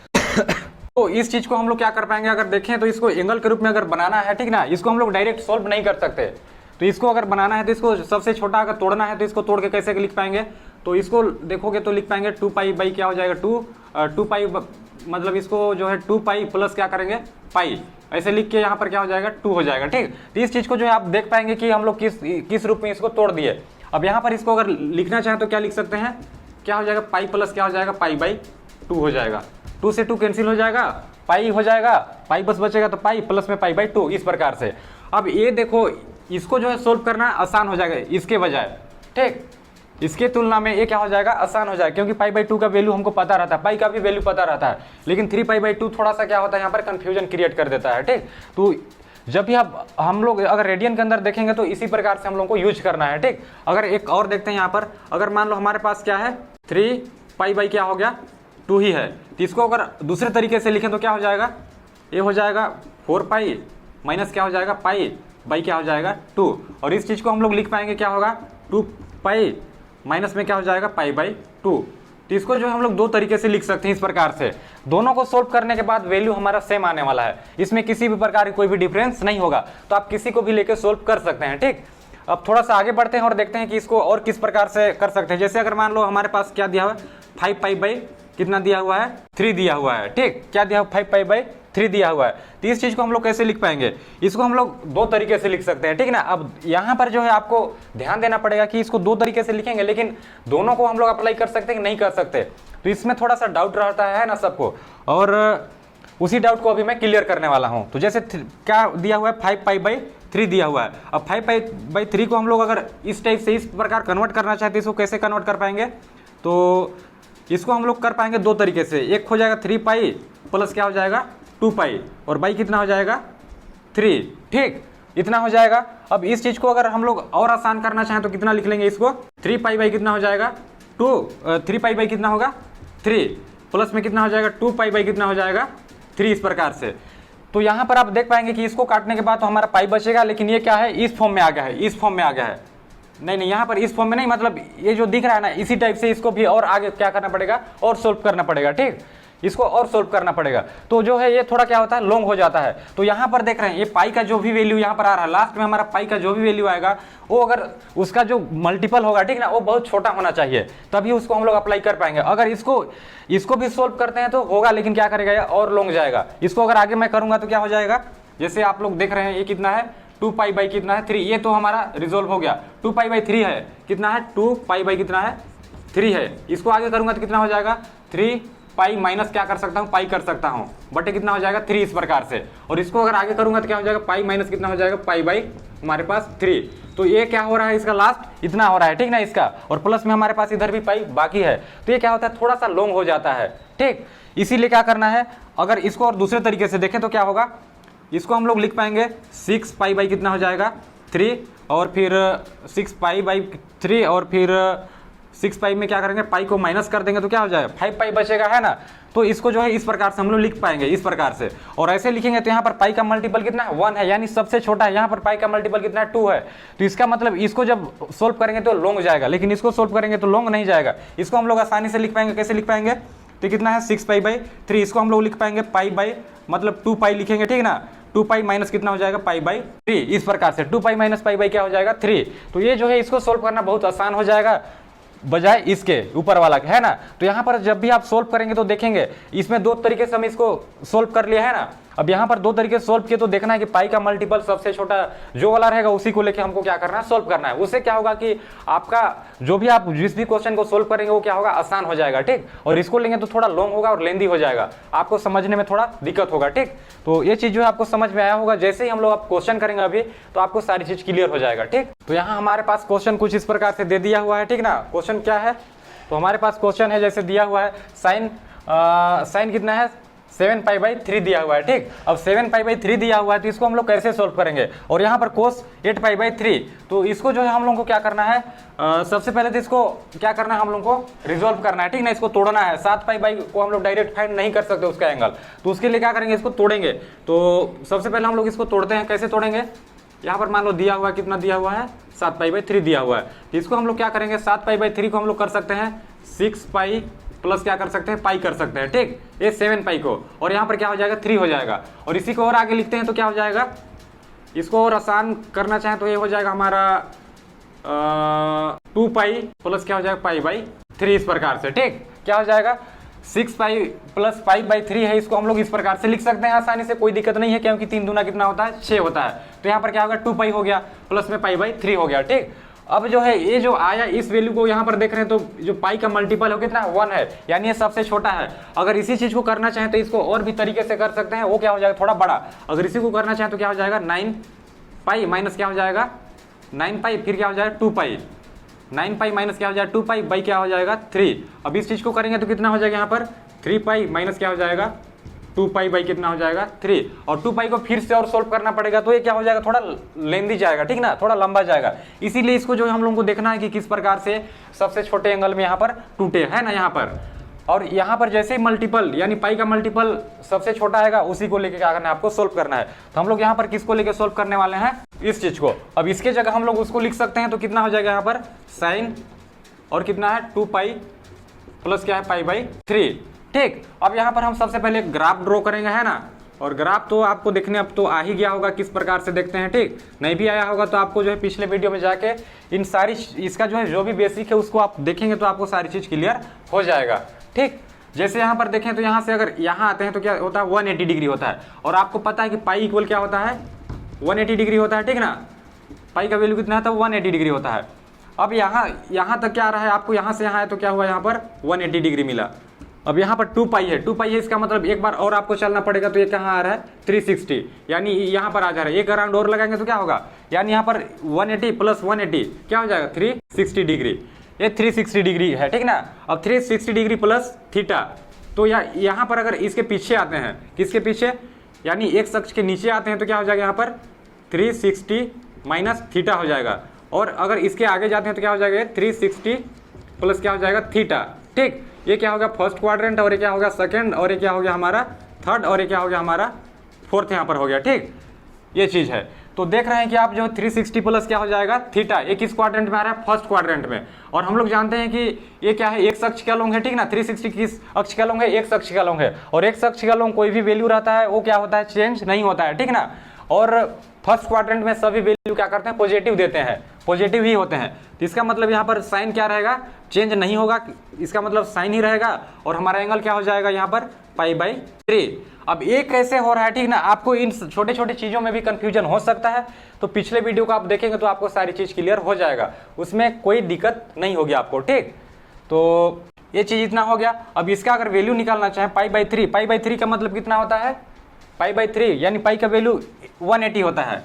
A: तो इस चीज को हम लोग क्या कर पाएंगे, अगर देखें तो इसको एंगल के रूप में अगर बनाना है, ठीक ना, इसको हम लोग डायरेक्ट सोल्व नहीं कर सकते। तो इसको अगर बनाना है तो इसको सबसे छोटा अगर तोड़ना है तो इसको तोड़ के कैसे लिख पाएंगे, तो इसको देखोगे तो लिख पाएंगे 2 पाई बाई क्या हो जाएगा 2 पाई, मतलब इसको जो है 2 पाई प्लस क्या करेंगे पाई, ऐसे लिख के यहाँ पर क्या हो जाएगा 2 हो जाएगा, ठीक। तो इस चीज को जो है आप देख पाएंगे कि हम लोग किस रूप में इसको तोड़ दिए। अब यहाँ पर इसको अगर लिखना चाहें तो क्या लिख सकते हैं, क्या हो जाएगा पाई प्लस क्या हो जाएगा पाई बाई 2 हो जाएगा, 2 से 2 कैंसिल हो जाएगा, पाई हो जाएगा, पाई बस बचेगा तो पाई प्लस में पाई बाई 2, इस प्रकार से। अब ये देखो इसको जो है सोल्व करना आसान हो जाएगा इसके बजाय, ठीक, इसके तुलना में ये क्या हो जाएगा आसान हो जाएगा, क्योंकि पाई बाई 2 का वैल्यू हमको पता रहता है, पाई का भी वैल्यू पता रहता है, लेकिन 3 पाई बाई 2 थोड़ा सा क्या होता है यहाँ पर कंफ्यूजन क्रिएट कर देता है, ठीक। तो जब भी हम लोग अगर रेडियन के अंदर देखेंगे तो इसी प्रकार से हम लोग को यूज करना है, ठीक। अगर एक और देखते हैं यहाँ पर, अगर मान लो हमारे पास क्या है 3 पाई बाई क्या हो गया 2 ही है, तो इसको अगर दूसरे तरीके से लिखें तो क्या हो जाएगा, ये हो जाएगा 4 पाई माइनस क्या हो जाएगा पाई बाई क्या हो जाएगा 2, और इस चीज को हम लोग लिख पाएंगे क्या होगा 2 पाई माइनस में क्या हो जाएगा पाई बाई 2। तो इसको जो हम लोग दो तरीके से लिख सकते हैं इस प्रकार से, दोनों को सोल्व करने के बाद वैल्यू हमारा सेम आने वाला है, इसमें किसी भी प्रकार की कोई भी डिफरेंस नहीं होगा, तो आप किसी को भी लेकर सोल्व कर सकते हैं, ठीक। अब थोड़ा सा आगे बढ़ते हैं और देखते हैं कि इसको और किस प्रकार से कर सकते हैं। जैसे अगर मान लो हमारे पास क्या दिया हुआ है 5 पाई बाई कितना दिया हुआ है 3 दिया हुआ है, ठीक, क्या दिया हुआ 5 पाई बाई 3 दिया हुआ है। तो इस चीज को हम लोग कैसे लिख पाएंगे, इसको हम लोग दो तरीके से लिख सकते हैं, ठीक ना। अब यहाँ पर जो है आपको ध्यान देना पड़ेगा कि इसको दो तरीके से लिखेंगे, लेकिन दोनों को हम लोग अप्लाई कर सकते हैं कि नहीं कर सकते, तो इसमें थोड़ा सा डाउट रहता है ना सबको, और उसी डाउट को अभी मैं क्लियर करने वाला हूँ। तो जैसे क्या दिया हुआ है 5 पाई बाई 3 दिया हुआ है, अब 5 पाई बाई 3 को हम लोग अगर इस टाइप से इस प्रकार कन्वर्ट करना चाहते हैं, इसको कैसे कन्वर्ट कर पाएंगे, तो इसको हम लोग कर पाएंगे दो तरीके से, एक हो जाएगा 3 पाई प्लस क्या हो जाएगा 2 पाई, और बाई कितना हो जाएगा 3, ठीक, इतना हो जाएगा। अब इस चीज को अगर हम लोग और आसान करना चाहें तो कितना लिख लेंगे इसको, 3 पाई बाई कितना हो जाएगा 3 पाई बाई कितना होगा 3 प्लस में कितना हो जाएगा 2 पाई बाई कितना हो जाएगा 3, इस प्रकार से। तो यहाँ पर आप देख पाएंगे कि इसको काटने के बाद तो हमारा पाई बचेगा, लेकिन ये क्या है इस फॉर्म में आ गया है, इस फॉर्म में आ गया है, नहीं यहाँ पर इस फॉर्म में नहीं, मतलब ये जो दिख रहा है ना इसी टाइप से इसको भी और आगे क्या करना पड़ेगा और सोल्व करना पड़ेगा, ठीक, इसको और सोल्व करना पड़ेगा। तो जो है ये थोड़ा क्या होता है लॉन्ग हो जाता है। तो यहाँ पर देख रहे हैं ये पाई का जो भी वैल्यू यहाँ पर आ रहा है, लास्ट में हमारा पाई का जो भी वैल्यू आएगा वो अगर उसका जो मल्टीपल होगा, ठीक ना, वो बहुत छोटा होना चाहिए, तभी उसको हम लोग अप्लाई कर पाएंगे। अगर इसको भी सोल्व करते हैं तो होगा, लेकिन क्या करेगा ये और लॉन्ग जाएगा। इसको अगर आगे मैं करूंगा तो क्या हो जाएगा, जैसे आप लोग देख रहे हैं ये कितना है 2 पाई बाई कितना है 3, ये तो हमारा रिजोल्व हो गया, 2 पाई बाई 3 है, कितना है 2 पाई बाई कितना है 3 है। इसको आगे करूंगा तो कितना हो जाएगा 3 पाई माइनस क्या कर सकता हूँ पाई कर सकता हूँ, बटे कितना हो जाएगा 3, इस प्रकार से। और इसको अगर आगे करूंगा तो क्या हो जाएगा पाई माइनस कितना हो जाएगा पाई बाई हमारे पास 3। तो ये क्या हो रहा है इसका लास्ट इतना हो रहा है, ठीक ना, इसका, और प्लस में हमारे पास इधर भी पाई बाकी है, तो ये क्या होता है थोड़ा सा लॉन्ग हो जाता है, ठीक। इसीलिए क्या करना है, अगर इसको और दूसरे तरीके से देखें तो क्या होगा, इसको हम लोग लिख पाएंगे 6 पाई बाई कितना हो जाएगा 3, और फिर 6 पाई बाई 3, और फिर 6 पाई में क्या करेंगे पाई को माइनस कर देंगे तो क्या हो जाएगा 5 पाई बचेगा, है ना। तो इसको जो है इस प्रकार से हम लोग लिख पाएंगे, इस प्रकार से। और ऐसे लिखेंगे तो यहाँ पर पाई का मल्टीपल कितना है 1 है, यानी सबसे छोटा है, यहाँ पर पाई का मल्टीपल कितना है 2 है। तो इसका मतलब इसको जब सोल्व करेंगे तो लॉन्ग जाएगा, लेकिन इसको सोल्व करेंगे तो लॉन्ग नहीं जाएगा। इसको हम लोग आसानी से लिख पाएंगे, कैसे लिख पाएंगे, तो कितना है 6 पाई बाई 3, इसको हम लोग लिख पाएंगे पाई बाई मतलब 2 पाई लिखेंगे, ठीक ना, 2 पाई माइनस कितना हो जाएगा पाई बाई 3, इस प्रकार से 2 पाई माइनस पाई बाई क्या हो जाएगा 3। तो ये जो है इसको सोल्व करना बहुत आसान हो जाएगा बजाय इसके ऊपर वाला, है ना। तो यहाँ पर जब भी आप सोल्व करेंगे तो देखेंगे इसमें दो तरीके से हम इसको सोल्व कर लिया है ना। अब यहाँ पर दो तरीके से सोल्व किए तो देखना है कि पाई का मल्टीपल सबसे छोटा जो वाला रहेगा उसी को लेके हमको क्या करना है सोल्व करना है। उससे क्या होगा कि आपका जो भी आप जिस भी क्वेश्चन को सोल्व करेंगे वो क्या होगा आसान हो जाएगा, ठीक। और इसको लेंगे तो थोड़ा लॉन्ग होगा और लेंदी हो जाएगा, आपको समझने में थोड़ा दिक्कत होगा, ठीक। तो ये चीज जो है आपको समझ में आया होगा, जैसे ही हम लोग आप क्वेश्चन करेंगे अभी तो आपको सारी चीज क्लियर हो जाएगा, ठीक। तो यहाँ हमारे पास क्वेश्चन कुछ इस प्रकार से दे दिया हुआ है, ठीक ना। क्वेश्चन क्या है, तो हमारे पास क्वेश्चन है जैसे दिया हुआ है साइन कितना है 7 पाई बाई 3 दिया हुआ है, ठीक। अब 7 पाई बाई 3 दिया हुआ है तो इसको हम लोग कैसे सोल्व करेंगे, और यहाँ पर कोस 8 पाई बाई 3, तो इसको जो है हम लोग को क्या करना है, सबसे पहले तो इसको क्या करना है हम लोग को रिजोल्व करना है, ठीक ना। इसको तोड़ना है, 7 पाई बाई को हम लोग डायरेक्ट फाइंड नहीं कर सकते उसका एंगल, तो उसके लिए क्या करेंगे इसको तोड़ेंगे। तो सबसे पहले हम लोग इसको तोड़ते हैं, कैसे तोड़ेंगे, यहाँ पर मान लो दिया हुआ है, कितना दिया हुआ है 7 पाई बाई 3 दिया हुआ है। तो इसको हम लोग क्या करेंगे, 7 पाई बाई 3 को हम लोग कर सकते हैं 6 पाई प्लस क्या कर सकते हैं, पाई कर सकते हैं, ठीक। ये 7 पाई को, और यहाँ पर क्या हो जाएगा 3 हो जाएगा। और इसी को और आगे लिखते हैं तो क्या हो जाएगा, इसको और आसान करना चाहें तो ये हो जाएगा हमारा 2 पाई प्लस क्या हो जाएगा पाई बाई 3, इस प्रकार से, ठीक। क्या हो जाएगा 6 पाई प्लस पाई बाई 3 है, इसको हम लोग इस प्रकार से लिख सकते हैं आसानी से, कोई दिक्कत नहीं है, क्योंकि 3 दूना कितना होता है 6 होता है। तो यहाँ पर क्या होगा 2 पाई हो गया प्लस में पाई बाई 3 हो गया, ठीक। अब जो है ये जो आया इस वैल्यू को यहाँ पर देख रहे हैं तो जो पाई का मल्टीपल हो कितना 1 है, यानी ये सबसे छोटा है। अगर इसी चीज को करना चाहें तो इसको और भी तरीके से कर सकते हैं, वो क्या हो जाएगा थोड़ा बड़ा। अगर इसी को करना चाहें तो क्या हो जाएगा 9 पाई माइनस क्या हो जाएगा 9 पाई, फिर क्या हो जाएगा 2 पाई, 9 पाई माइनस क्या हो जाएगा 2 पाई बाई क्या हो जाएगा 3। अब इस चीज को करेंगे तो कितना हो जाएगा यहाँ पर 3 पाई माइनस क्या हो जाएगा 2 पाई बाई कितना हो जाएगा 3। और 2 पाई को फिर से और सोल्व करना पड़ेगा, तो ये क्या हो जाएगा थोड़ा लेंदी जाएगा, ठीक ना, थोड़ा लंबा जाएगा। इसीलिए इसको जो हम लोगों को देखना है कि किस प्रकार से सबसे छोटे एंगल में यहाँ पर टूटे, है ना यहाँ पर। और यहाँ पर जैसे ही मल्टीपल यानी पाई का मल्टीपल सबसे छोटा आएगा उसी को लेके क्या करना है आपको सोल्व करना है। तो हम लोग यहाँ पर किसको लेके सोल्व करने वाले हैं, इस चीज को। अब इसके जगह हम लोग उसको लिख सकते हैं, तो कितना हो जाएगा यहाँ पर साइन और कितना है 2 पाई प्लस क्या है पाई बाई 3, ठीक। अब यहाँ पर हम सबसे पहले ग्राफ ड्रॉ करेंगे, है ना। और ग्राफ तो आपको देखने अब तो आ ही गया होगा किस प्रकार से देखते हैं, ठीक। नहीं भी आया होगा तो आपको जो है पिछले वीडियो में जाके इन सारी इसका जो है जो भी बेसिक है उसको आप देखेंगे तो आपको सारी चीज क्लियर हो जाएगा, ठीक। जैसे यहाँ पर देखें तो यहाँ से अगर यहाँ आते हैं तो क्या होता है 180 डिग्री होता है, और आपको पता है कि पाई इक्वल क्या होता है 180 डिग्री होता है, ठीक ना। पाई का वैल्यू कितना है तो 180 डिग्री होता है। अब यहाँ तक क्या आ रहा है आपको, यहाँ से यहाँ है तो क्या हुआ यहाँ पर 180 डिग्री मिला। अब यहाँ पर 2 पाई है, 2 पाई है, इसका मतलब एक बार और आपको चलना पड़ेगा, तो ये कहाँ आ रहा है 360, यानी यहाँ पर आ जा रहा है। एक राउंड और लगाएंगे तो क्या होगा, यानी यहाँ पर 180 प्लस 180 क्या हो जाएगा 360 डिग्री, ये 360 डिग्री है, ठीक ना। अब 360 डिग्री प्लस थीटा, तो यहाँ पर अगर इसके पीछे आते हैं, किसके पीछे, यानी एक अक्ष के नीचे आते हैं तो क्या हो जाएगा यहाँ पर 360 माइनस थीटा हो जाएगा। और अगर इसके आगे जाते हैं तो क्या हो जाएगा 360 प्लस क्या हो जाएगा थीटा, ठीक। ये क्या होगा फर्स्ट क्वाड्रेंट, और ये क्या होगा सेकंड, और ये क्या हो गया हमारा थर्ड, और ये क्या हो गया हमारा फोर्थ यहाँ पर हो गया, ठीक। ये चीज है। तो देख रहे हैं कि आप जो 360 प्लस क्या हो जाएगा थीटा, ये किस क्वाड्रेंट में आ रहा है फर्स्ट क्वाड्रेंट में। और हम लोग जानते हैं कि ये क्या है एक अक्ष का लॉन्ग है, ठीक ना। 360 किस अक्ष का लॉन्ग है, एक अक्ष का लॉन्ग है, और एक अक्ष का लॉन्ग कोई भी वैल्यू रहता है वो क्या होता है चेंज नहीं होता है, ठीक ना। और फर्स्ट क्वाड्रेंट में सभी वैल्यू क्या करते हैं पॉजिटिव देते हैं, पॉजिटिव ही होते हैं। तो इसका मतलब यहाँ पर साइन क्या रहेगा चेंज नहीं होगा, इसका मतलब साइन ही रहेगा, और हमारा एंगल क्या हो जाएगा यहाँ पर पाई बाई 3। अब ये कैसे हो रहा है, ठीक ना। आपको इन छोटे छोटे चीजों में भी कंफ्यूजन हो सकता है, तो पिछले वीडियो को आप देखेंगे तो आपको सारी चीज क्लियर हो जाएगा, उसमें कोई दिक्कत नहीं होगी आपको, ठीक। तो ये चीज इतना हो गया। अब इसका अगर वैल्यू निकालना चाहे पाई बाई 3, पाई बाई 3 का मतलब कितना होता है पाई बाई 3, यानी पाई का वैल्यू 180 होता है।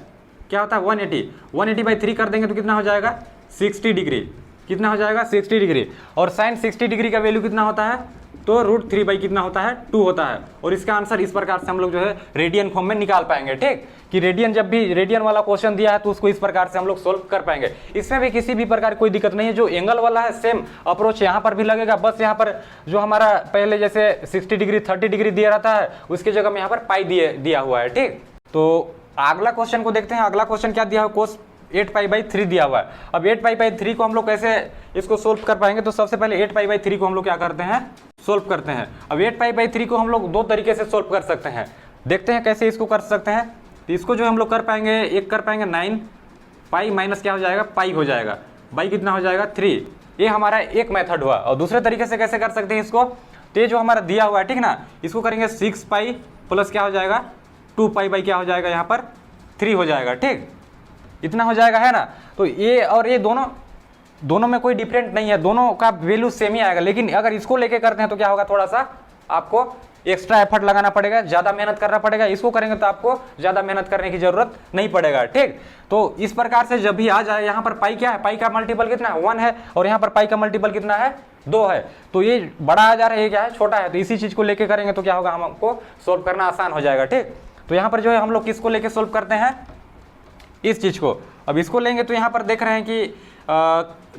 A: क्या होता है 180 बाई 3 कर देंगे तो कितना हो जाएगा 60 डिग्री, कितना हो जाएगा 60 डिग्री। और साइन 60 डिग्री का वैल्यू कितना होता है तो √3 बाई कितना होता है 2 होता है। और इसका आंसर इस प्रकार से हम लोग जो है रेडियन फॉर्म में निकाल पाएंगे, ठीक। कि रेडियन जब भी रेडियन वाला क्वेश्चन दिया है तो उसको इस प्रकार से हम लोग सोल्व कर पाएंगे। इसमें भी किसी भी प्रकार कोई दिक्कत नहीं है। जो एंगल वाला है सेम अप्रोच यहाँ पर भी लगेगा, बस यहाँ पर जो हमारा पहले जैसे 60 डिग्री 30 डिग्री दिया रहता है उसकी जगह में यहाँ पर पाई दिया हुआ है, ठीक। तो अगला क्वेश्चन को देखते हैं। अगला क्वेश्चन क्या दिया है कोस 8 पाई बाई 3 दिया हुआ है। अब 8 पाई बाई 3 को हम लोग कैसे इसको सोल्व कर पाएंगे, तो सबसे पहले 8 पाई बाई 3 को हम लोग क्या करते हैं सोल्व करते हैं। अब 8 पाई बाई 3 को हम लोग दो तरीके से सोल्व कर सकते हैं, देखते हैं कैसे इसको कर सकते हैं। तो इसको जो हम लोग कर पाएंगे, एक कर पाएंगे 9 पाई माइनस क्या हो जाएगा पाई हो जाएगा, बाई कितना हो जाएगा 3। ये हमारा एक मेथड हुआ। और दूसरे तरीके से कैसे कर सकते हैं इसको, तो ये जो हमारा दिया हुआ है, ठीक ना, इसको करेंगे 6 पाई प्लस क्या हो जाएगा 2 पाई बाई क्या हो जाएगा यहाँ पर 3 हो जाएगा, ठीक। इतना हो जाएगा, है ना। तो ये और ये दोनों में कोई डिफरेंट नहीं है, दोनों का वैल्यू सेम ही आएगा। लेकिन अगर इसको लेके करते हैं तो क्या होगा, थोड़ा सा आपको एक्स्ट्रा एफर्ट लगाना पड़ेगा, ज्यादा मेहनत करना पड़ेगा। इसको करेंगे तो आपको ज्यादा मेहनत करने की जरूरत नहीं पड़ेगा, ठीक। तो इस प्रकार से जब भी आ जाए, यहाँ पर पाई क्या है, पाई का मल्टीपल कितना है 1 है, और यहाँ पर पाई का मल्टीपल कितना है 2 है। तो ये बड़ा आ जा रहा है, ये क्या है छोटा है। तो इसी चीज को लेके करेंगे तो क्या होगा, हमको सोल्व करना आसान हो जाएगा, ठीक। तो यहाँ पर जो है हम लोग किसको लेके सोल्व करते हैं, इस चीज को। अब इसको लेंगे तो यहाँ पर देख रहे हैं कि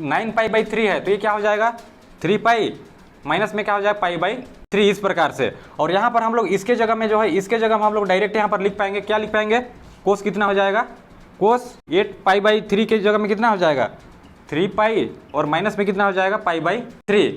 A: 9 पाई बाई 3 है, तो ये क्या हो जाएगा 3 पाई माइनस में क्या हो जाएगा पाई बाई 3, इस प्रकार से। और यहाँ पर हम लोग इसके जगह में जो है, इसके जगह में हम लोग डायरेक्ट यहाँ पर लिख पाएंगे, क्या लिख पाएंगे, कोस कितना हो जाएगा कोस 8π/3 के जगह में कितना हो जाएगा 3π, और माइनस में कितना हो जाएगा π/3,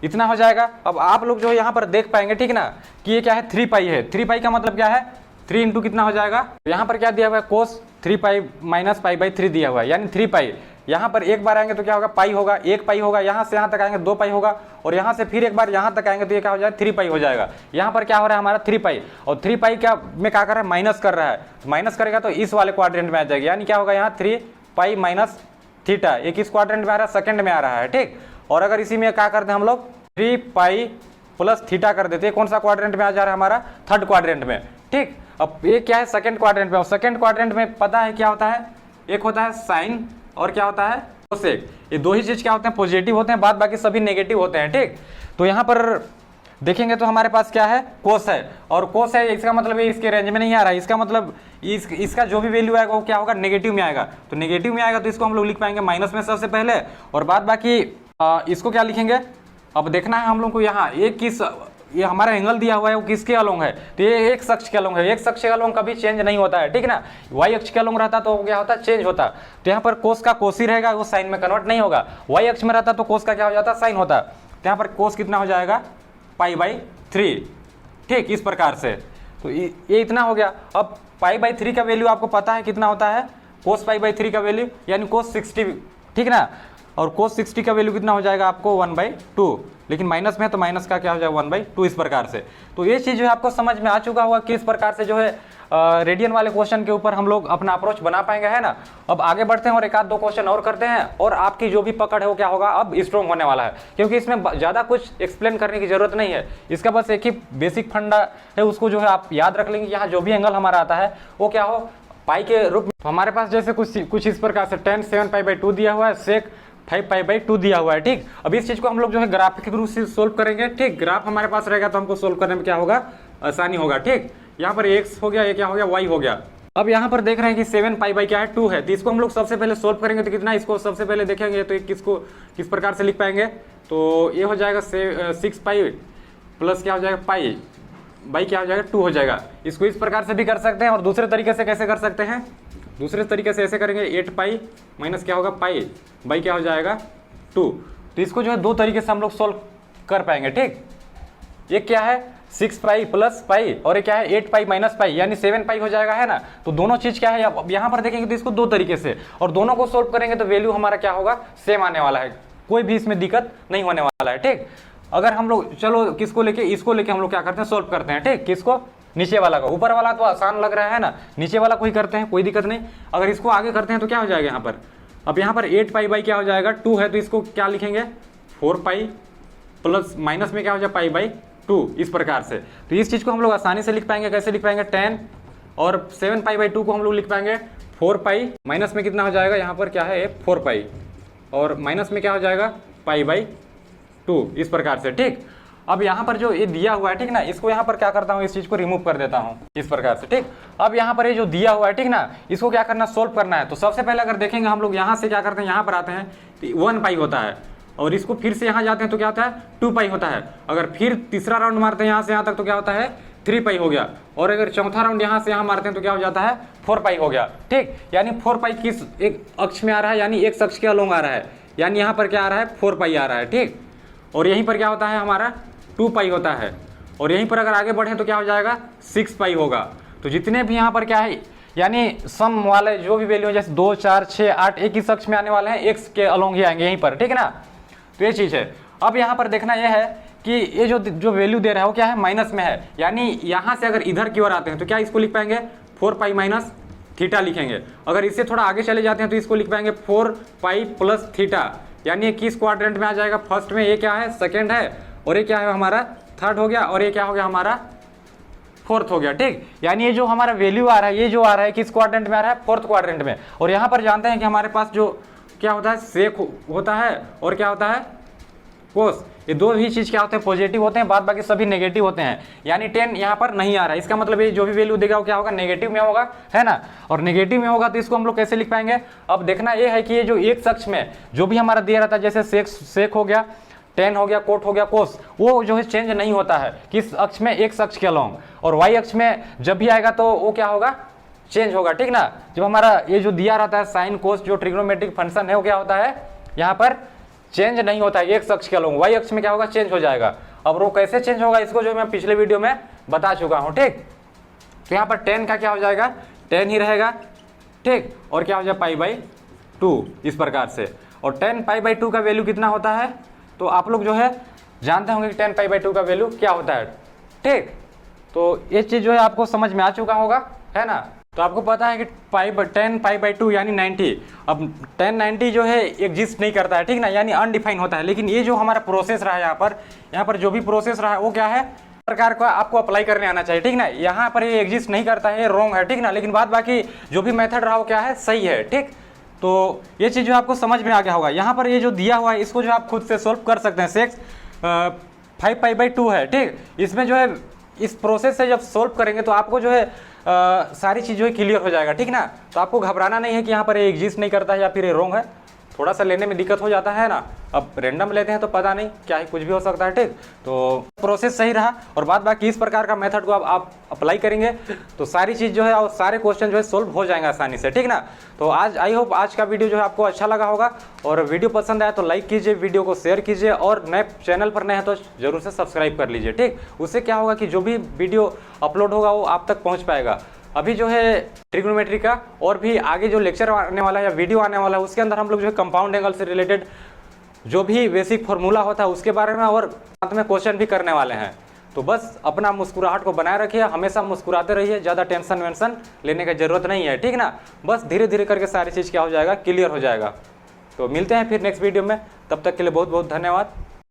A: इतना हो जाएगा। अब आप लोग जो है यहाँ पर देख पाएंगे, ठीक ना, कि ये क्या है 3π है। 3π का मतलब क्या है 3 इंटू कितना हो जाएगा, यहाँ पर क्या दिया हुआ है कोस 3π माइनस π/3 दिया हुआ है, यानी 3π। यहाँ पर एक बार आएंगे तो क्या होगा पाई होगा, 1π होगा, यहाँ से यहाँ तक आएंगे 2π होगा, और यहाँ से फिर एक बार यहाँ तक आएंगे तो ये क्या हो जाएगा 3π हो जाएगा। यहाँ पर क्या हो रहा है हमारा 3π, और 3π क्या में क्या कर रहा है माइनस कर रहा है, माइनस करेगा तो इस वाले क्वाड्रेंट में आ जाएगा, यानी क्या होगा यहाँ 3π माइनस थीटा, एक इस क्वाड्रेंट में आ रहा है, सेकंड में आ रहा है, ठीक। और अगर इसी में क्या करते हैं हम लोग 3π प्लस थीटा कर देते हैं, कौन सा क्वाड्रेंट में आ जा रहा है हमारा थर्ड क्वाड्रेंट में, ठीक। अब ये क्या है सेकंड क्वाड्रेंट में, और सेकंड क्वाड्रेंट में पता है क्या होता है, एक होता है साइन और क्या होता है कोसेक, ये दो ही चीज क्या होते हैं पॉजिटिव होते हैं, बाद बाकी सभी नेगेटिव होते हैं, ठीक। तो यहाँ पर देखेंगे तो हमारे पास क्या है कोस है, और कोस है इसका मतलब ये इसके रेंज में नहीं आ रहा है, इसका मतलब इसका जो भी वैल्यू आएगा वो क्या होगा नेगेटिव में आएगा। तो नेगेटिव में आएगा तो इसको हम लोग लिख पाएंगे माइनस में सबसे पहले, और बाद बाकी इसको क्या लिखेंगे, अब देखना है हम लोग को यहाँ एक किस, ये हमारा एंगल दिया हुआ है वो किसके अलोंग है, तो ये एक अक्ष के अलोंग है, एक अक्ष के अलोंग कभी चेंज नहीं होता है, ठीक ना। वाई अक्ष के अलोंग रहता तो क्या होता चेंज होता, तो यहाँ पर कोस का कोस ही रहेगा, वो साइन में कन्वर्ट नहीं होगा। वाई अक्ष में रहता तो कोस का क्या हो जाता साइन होता, तो यहाँ पर कोस कितना हो जाएगा π/3, ठीक, इस प्रकार से। तो ये इतना हो गया। अब π/3 का वैल्यू आपको पता है कितना होता है, कोस π/3 का वैल्यू यानी कोस 60, ठीक ना, और कोस 60 का वैल्यू कितना हो जाएगा आपको 1/2, लेकिन माइनस में है तो माइनस का क्या हो जाएगा 1/2, इस प्रकार से। तो ये चीज़ जो है आपको समझ में आ चुका होगा कि इस प्रकार से जो है रेडियन वाले क्वेश्चन के ऊपर हम लोग अपना अप्रोच बना पाएंगे, है ना। अब आगे बढ़ते हैं और एक आध दो क्वेश्चन और करते हैं, और आपकी जो भी पकड़ है वो क्या होगा अब स्ट्रॉन्ग होने वाला है, क्योंकि इसमें ज़्यादा कुछ एक्सप्लेन करने की जरूरत नहीं है, इसका बस एक ही बेसिक फंडा है, उसको जो है आप याद रख लेंगे। यहाँ जो भी एंगल हमारा आता है वो क्या हो पाई के रूप में। तो हमारे पास जैसे कुछ इस प्रकार से tan 7π/2 दिया हुआ है, sec 5π/2 दिया हुआ है, ठीक। अब इस चीज को हम लोग जो है ग्राफिक रूप से सोल्व करेंगे, ठीक। ग्राफ हमारे पास रहेगा तो हमको सोल्व करने में क्या होगा आसानी होगा, ठीक। यहाँ पर x हो गया, ये क्या हो गया y हो गया। अब यहाँ पर देख रहे हैं कि 7π क्या है 2 है, तो इसको हम लोग सबसे पहले सोल्व करेंगे तो कितना, इसको सबसे पहले देखेंगे तो किसको किस प्रकार से लिख पाएंगे, तो ये हो जाएगा 6π प्लस क्या हो जाएगा पाई बाई क्या हो जाएगा 2 हो जाएगा। इसको इस प्रकार से भी कर सकते हैं, और दूसरे तरीके से कैसे कर सकते हैं, दूसरे तरीके से ऐसे करेंगे 8π माइनस क्या होगा पाई बाई क्या हो जाएगा 2। तो इसको जो है दो तरीके से हम लोग सोल्व कर पाएंगे, ठीक। ये क्या है 6π प्लस पाई, और ये क्या है 8π माइनस पाई, यानी 7π हो जाएगा, है ना। तो दोनों चीज क्या है अब यहाँ पर देखेंगे तो इसको दो तरीके से, और दोनों को सोल्व करेंगे तो वैल्यू हमारा क्या होगा सेम आने वाला है, कोई भी इसमें दिक्कत नहीं होने वाला है, ठीक। अगर हम लोग चलो किसको लेके, इसको लेके हम लोग क्या करते हैं सोल्व करते हैं, ठीक। किसको, नीचे वाला को, ऊपर वाला तो आसान लग रहा है ना, नीचे वाला को ही करते हैं, कोई दिक्कत नहीं। अगर इसको आगे करते हैं तो क्या हो जाएगा यहाँ पर, अब यहाँ पर 8π बाई क्या हो जाएगा 2 है, तो इसको क्या लिखेंगे 4π प्लस माइनस में क्या हो जाएगा π/2, इस प्रकार से। तो इस चीज को हम लोग आसानी से लिख पाएंगे, कैसे लिख पाएंगे 10 और 7π/2 को हम लोग लिख पाएंगे 4π, माइनस में कितना हो जाएगा यहाँ पर क्या है 4π, और माइनस में क्या हो जाएगा π/2, इस प्रकार से, ठीक। अब यहाँ पर जो ये दिया हुआ है, ठीक ना, इसको यहाँ पर क्या करता हूँ, इस चीज को रिमूव कर देता हूँ इस प्रकार से, ठीक। अब यहाँ पर ये जो दिया हुआ है, ठीक ना, इसको क्या करना सोल्व करना है। तो सबसे पहले अगर देखेंगे हम लोग यहाँ से क्या करते हैं, यहाँ पर आते हैं तो 1π होता है, और इसको फिर से यहाँ जाते हैं तो क्या होता है 2π होता है। अगर फिर तीसरा राउंड मारते हैं यहाँ से यहाँ तक तो क्या होता है 3π हो गया, और अगर चौथा राउंड यहाँ से यहाँ मारते हैं तो क्या हो जाता है 4π हो गया, ठीक। यानी 4π किस एक अक्ष में आ रहा है, यानी एक अक्ष के अलोंग आ रहा है, यानी यहाँ पर क्या आ रहा है 4π आ रहा है, ठीक। और यहीं पर क्या होता है हमारा 2π होता है, और यहीं पर अगर आगे बढ़े तो क्या हो जाएगा 6π होगा। तो जितने भी यहाँ पर क्या है, यानी सम वाले जो भी वैल्यू जैसे 2 4 6 8 एक ही अक्ष में आने वाले हैं, एक्स के अलोंग ही आएंगे यहीं पर, ठीक है ना। तो ये चीज़ है। अब यहाँ पर देखना यह है कि ये जो वैल्यू दे रहा है वो क्या है माइनस में है, यानी यहाँ से अगर इधर की ओर आते हैं तो क्या इसको लिख पाएंगे 4π माइनस थीटा लिखेंगे। अगर इससे थोड़ा आगे चले जाते हैं तो इसको लिख पाएंगे 4π प्लस थीटा, यानी ये किस क्वाड्रेंट में आ जाएगा, फर्स्ट में, ये क्या है सेकेंड है, और ये क्या है हमारा थर्ड हो गया, और ये क्या हो गया हमारा फोर्थ हो गया, ठीक। यानी ये जो हमारा वैल्यू आ रहा है, ये जो आ रहा है किस क्वाड्रेंट में आ रहा है फोर्थ क्वाड्रेंट में। और यहाँ पर जानते हैं कि हमारे पास जो क्या होता है सेक होता है, और क्या होता है कोस, ये दो ही चीज क्या होते हैं पॉजिटिव होते हैं, बाद बाकी सभी नेगेटिव होते हैं। यानी 10 यहाँ पर नहीं आ रहा है, इसका मतलब ये जो भी वैल्यू देगा वो क्या होगा नेगेटिव में होगा, है ना। और नेगेटिव में होगा तो इसको हम लोग कैसे लिख पाएंगे। अब देखना ये है कि ये जो एक अक्ष में जो भी हमारा दिया रहता है, जैसे सेक हो गया, 10 हो गया, कोट हो गया, कोस, वो जो है चेंज नहीं होता है किस अक्ष में, एक अक्ष के अलोंग। और वाई अक्ष में जब भी आएगा तो वो क्या होगा चेंज होगा, ठीक ना। जब हमारा ये जो दिया रहता है साइन कोस जो ट्रिग्नोमेट्रिक फंक्शन है वो क्या होता है, यहाँ पर चेंज नहीं होता है, एक्स अक्ष के अलॉन्ग, वाई अक्ष में क्या होगा, चेंज हो जाएगा। अब वो कैसे चेंज होगा इसको जो मैं पिछले वीडियो में बता चुका हूँ, ठीक। तो यहाँ पर टेन का क्या हो जाएगा, टेन ही रहेगा, ठीक, और क्या हो जाएगा π/2 इस प्रकार से। और टेन π/2 का वैल्यू कितना होता है, तो आप लोग जो है जानते होंगे कि टेन π/2 का वैल्यू क्या होता है, ठीक। तो ये चीज़ जो है आपको समझ में आ चुका होगा, है ना। तो आपको पता है कि टेन π/2 यानी 90। अब 1090 जो है एग्जिस्ट नहीं करता है, ठीक ना, यानी अनडिफाइन होता है। लेकिन ये जो हमारा प्रोसेस रहा है यहाँ पर जो भी प्रोसेस रहा है वो क्या है, प्रकार का आपको अप्लाई करने आना चाहिए, ठीक ना। यहाँ पर ये एग्जिस्ट नहीं करता है, ये रॉन्ग है, ठीक ना। लेकिन बाद बाकी जो भी मेथड रहा वो क्या है, सही है, ठीक। तो ये चीज़ जो आपको समझ में आ गया होगा। यहाँ पर ये जो दिया हुआ है इसको जो आप खुद से सोल्व कर सकते हैं। सेक्स 5π/2 है, ठीक। इसमें जो है इस प्रोसेस से जब सोल्व करेंगे तो आपको जो है सारी चीज़ जो है क्लियर हो जाएगा, ठीक ना। तो आपको घबराना नहीं है कि यहाँ पर ये एग्जिस्ट नहीं करता है या फिर ये रॉन्ग है। थोड़ा सा लेने में दिक्कत हो जाता है ना, अब रैंडम लेते हैं तो पता नहीं क्या है, कुछ भी हो सकता है, ठीक। तो प्रोसेस सही रहा और बाद बाकी इस प्रकार का मेथड को आप अप्लाई करेंगे तो सारी चीज़ जो है और सारे क्वेश्चन जो है सोल्व हो जाएंगे आसानी से, ठीक ना। तो आज आई होप आज का वीडियो जो है आपको अच्छा लगा होगा, और वीडियो पसंद आया तो लाइक कीजिए, वीडियो को शेयर कीजिए, और नए चैनल पर नए हैं तो जरूर से सब्सक्राइब कर लीजिए, ठीक। उससे क्या होगा कि जो भी वीडियो अपलोड होगा वो आप तक पहुँच पाएगा। अभी जो है ट्रिग्नोमेट्री का और भी आगे जो लेक्चर आने वाला है या वीडियो आने वाला है उसके अंदर हम लोग जो है कंपाउंड एंगल से रिलेटेड जो भी बेसिक फार्मूला होता है उसके बारे में और साथ में क्वेश्चन भी करने वाले हैं। तो बस अपना मुस्कुराहट को बनाए रखिए, हमेशा मुस्कुराते रहिए, ज़्यादा टेंशन वेंशन लेने की ज़रूरत नहीं है, ठीक ना। बस धीरे धीरे करके सारी चीज़ क्या हो जाएगा, क्लियर हो जाएगा। तो मिलते हैं फिर नेक्स्ट वीडियो में, तब तक के लिए बहुत बहुत धन्यवाद।